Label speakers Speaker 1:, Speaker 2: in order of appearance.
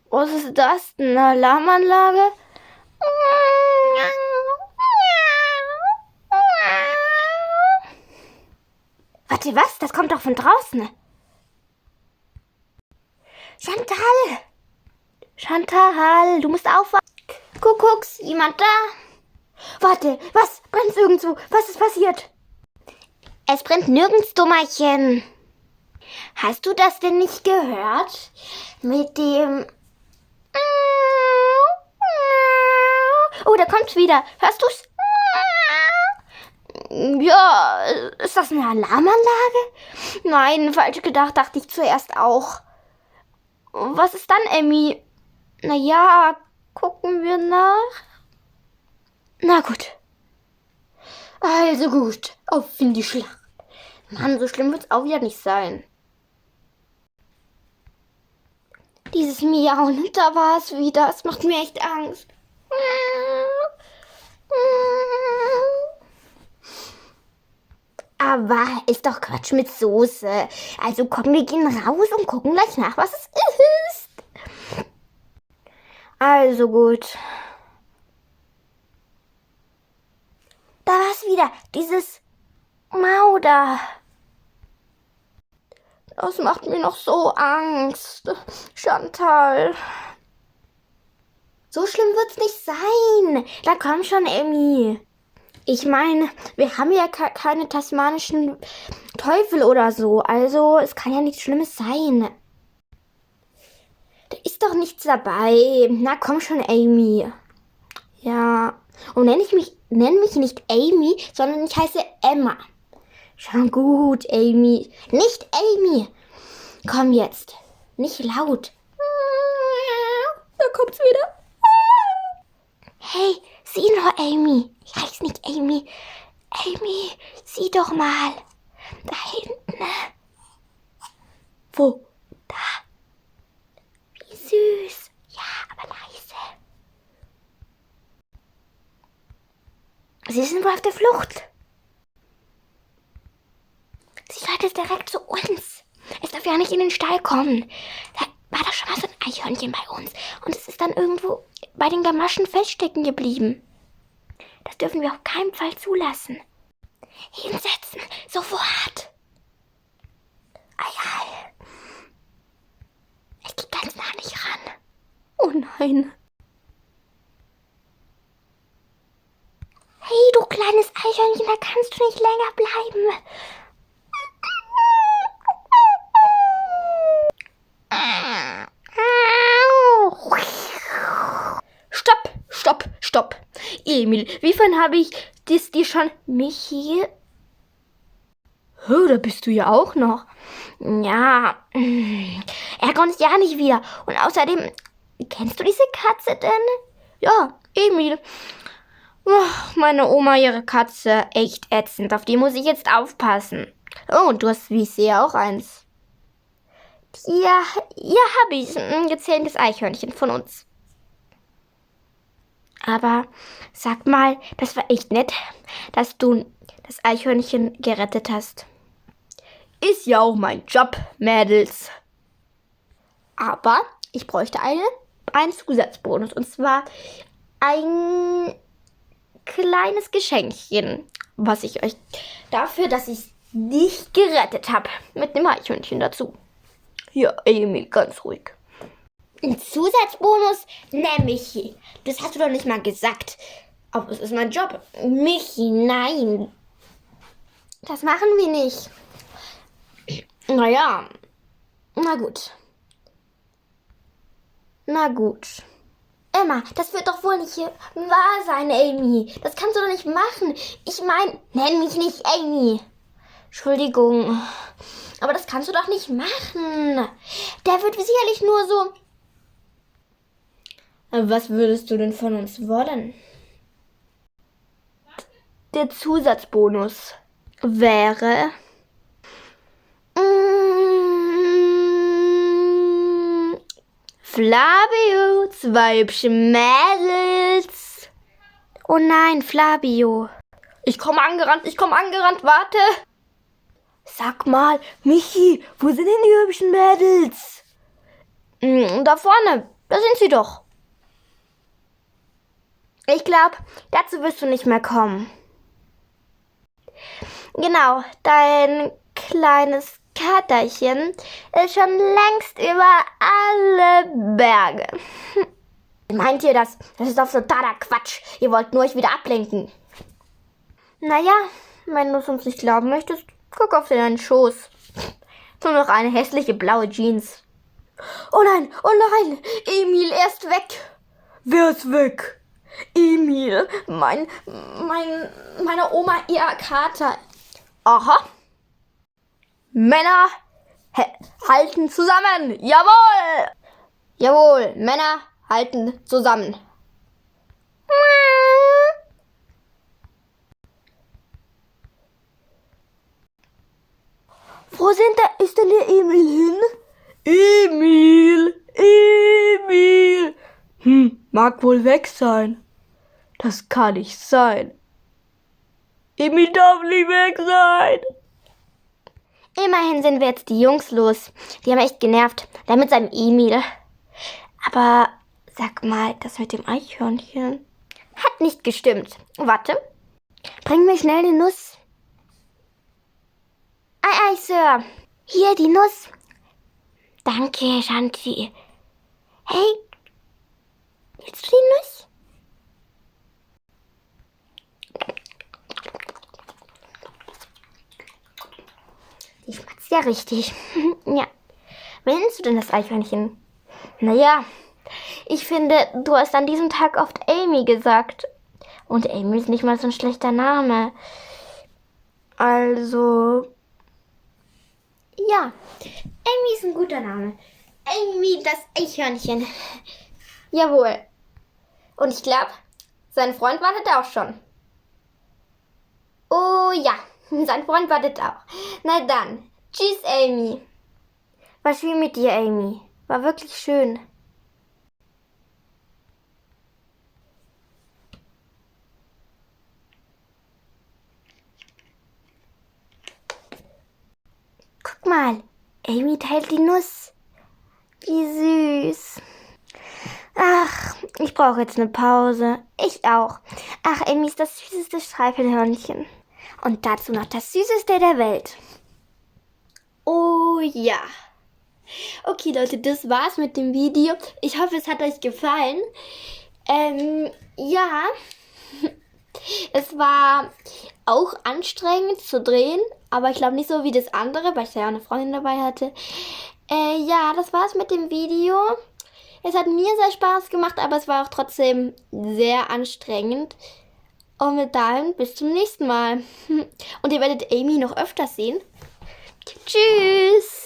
Speaker 1: Was ist das? Eine Alarmanlage? Warte, was? Das kommt doch von draußen. Chantal, du musst aufwachen. Kuckucks, jemand da? Warte, was? Brennt irgendwo? Was ist passiert? Es brennt nirgends, Dummerchen. Hast du das denn nicht gehört? Mit dem... Oh, da kommt's wieder. Hörst du's? Ja, ist das eine Alarmanlage? Nein, falsch gedacht, dachte ich zuerst auch. Was ist dann, Emmy? Naja, gucken wir nach. Na gut. Also gut, auf in die Schlacht. Mann, so schlimm wird's auch wieder nicht sein. Dieses Miauen, da war es wieder. Es macht mir echt Angst. Aber ist doch Quatsch mit Soße. Also komm, wir gehen raus und gucken gleich nach, was es ist. Also gut. Da war es wieder, dieses Mauder. Das macht mir noch so Angst. Chantal. So schlimm wird's nicht sein. Da komm schon, Emmy. Ich meine, wir haben ja keine tasmanischen Teufel oder so. Also, es kann ja nichts Schlimmes sein. Da ist doch nichts dabei. Na komm schon, Amy. Ja. Und nenn mich nicht Amy, sondern ich heiße Emma. Schon gut, Amy. Nicht Amy. Komm jetzt. Nicht laut. Da kommt's wieder. Hey, sieh nur, Amy. Ich heiße nicht Amy. Amy, sieh doch mal. Da hinten. Wo? Da. Wie süß. Ja, aber leise. Sie sind wohl auf der Flucht. Sie schaut jetzt direkt zu uns. Es darf ja nicht in den Stall kommen. Da war doch schon mal so ein Eichhörnchen bei uns. Und es ist dann irgendwo bei den Gamaschen feststecken geblieben. Das dürfen wir auf keinen Fall zulassen. Hinsetzen, sofort. Ei. Ich geh ganz nah nicht ran. Oh nein. Hey, du kleines Eichhörnchen, da kannst du nicht länger bleiben. Stopp. Emil, wiefern habe ich das dir schon... Michi? Oh, da bist du ja auch noch. Ja, er kommt ja nicht wieder. Und außerdem, kennst du diese Katze denn? Ja, Emil. Oh, meine Oma, ihre Katze, echt ätzend. Auf die muss ich jetzt aufpassen. Oh, und du hast, wie ich sehe, auch eins. Ja, hab ich. Ein gezähmtes Eichhörnchen von uns. Aber sag mal, das war echt nett, dass du das Eichhörnchen gerettet hast. Ist ja auch mein Job, Mädels. Aber ich bräuchte einen Zusatzbonus. Und zwar ein kleines Geschenkchen, was ich euch dafür, dass ich dich gerettet habe, mit einem Eichhörnchen dazu. Ja, Emil, ganz ruhig. Ein Zusatzbonus? Ne, Michi, das hast du doch nicht mal gesagt. Aber es ist mein Job. Michi, nein. Das machen wir nicht. Naja, na gut. Emma, das wird doch wohl nicht wahr sein, Amy. Das kannst du doch nicht machen. Ich meine, nenn mich nicht Amy. Entschuldigung. Aber das kannst du doch nicht machen. Der wird sicherlich nur so... Was würdest du denn von uns wollen? Der Zusatzbonus wäre... Flavio, 2 hübsche Mädels. Oh nein, Flavio. Ich komm angerannt, warte. Sag mal, Michi, wo sind denn die hübschen Mädels? Da vorne, da sind sie doch. Ich glaube, dazu wirst du nicht mehr kommen. Genau, dein kleines Katerchen ist schon längst über alle Berge. Meint ihr das? Das ist doch totaler Quatsch. Ihr wollt nur euch wieder ablenken. Naja, wenn du es uns nicht glauben möchtest, guck auf deinen Schoß. Nur noch eine hässliche blaue Jeans. Oh nein, Emil, er ist weg. Wer ist weg? Emil, meine Oma, ihr Kater. Aha. Männer halten zusammen. Jawohl. Jawohl, Männer halten zusammen. Wo ist denn der Emil hin? Emil. Mag wohl weg sein. Das kann nicht sein. Emil darf nicht weg sein. Immerhin sind wir jetzt die Jungs los. Die haben echt genervt. Der mit seinem Emil. Aber sag mal, das mit dem Eichhörnchen hat nicht gestimmt. Warte. Bring mir schnell eine Nuss. Ei, Sir. Hier, die Nuss. Danke, Shanti. Hey, willst du die Nuss? Die schmatzt ja richtig. Ja. Wen nennst du denn das Eichhörnchen? Naja, ich finde, du hast an diesem Tag oft Amy gesagt. Und Amy ist nicht mal so ein schlechter Name. Also, ja, Amy ist ein guter Name. Amy, das Eichhörnchen. Jawohl. Und ich glaube, sein Freund wartet auch schon. Oh ja, sein Freund wartet auch. Na dann, tschüss, Amy. War schön mit dir, Amy. War wirklich schön. Guck mal, Amy teilt die Nuss. Wie süß. Ach, ich brauche jetzt eine Pause. Ich auch. Ach, Amy ist das süßeste Streifenhörnchen. Und dazu noch das süßeste der Welt. Oh ja. Okay, Leute, das war's mit dem Video. Ich hoffe, es hat euch gefallen. Ja. Es war auch anstrengend zu drehen, aber ich glaube nicht so wie das andere, weil ich da ja eine Freundin dabei hatte. Ja, das war's mit dem Video. Es hat mir sehr Spaß gemacht, aber es war auch trotzdem sehr anstrengend. Und mit dahin bis zum nächsten Mal. Und ihr werdet Amy noch öfter sehen. Tschüss!